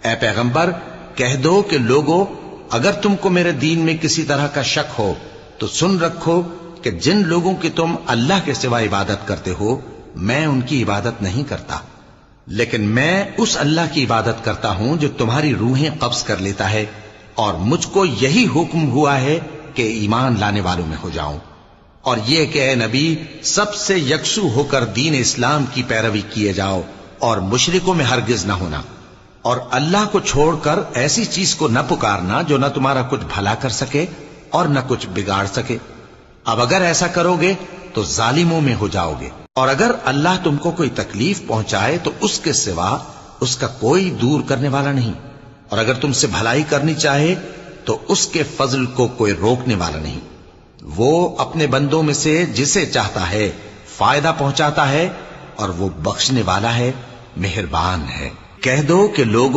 ए पैगंबर, कह दो कि लोगों, अगर तुमको मेरे दीन में किसी तरह का शक हो तो सुन रखो कि जिन लोगों की तुम अल्लाह के सिवा इबादत करते हो, मैं उनकी इबादत नहीं करता, लेकिन मैं उस अल्लाह की इबादत करता हूं जो तुम्हारी रूहें कब्ज कर लेता है, और मुझको यही हुक्म हुआ है कि ईमान लाने वालों में हो जाऊं, और यह कि ए नबी, सबसे यकसू होकर दीन इस्लाम की पैरवी किए जाओ और मुशरिकों में हरगिज न होना, और अल्लाह को छोड़कर ऐसी चीज को न पुकारना जो न तुम्हारा कुछ भला कर सके और न कुछ बिगाड़ सके। अब अगर ऐसा करोगे तो जालिमों में हो जाओगे, और अगर अल्लाह तुमको कोई तकलीफ पहुंचाए तो उसके सिवा उसका कोई दूर करने वाला नहीं, और अगर तुमसे भलाई करनी चाहे तो उसके फजल को कोई रोकने वाला नहीं। वो अपने बंदों में से जिसे चाहता है फायदा पहुंचाता है, और वो बख्शने वाला है, मेहरबान है। कह दो कि लोग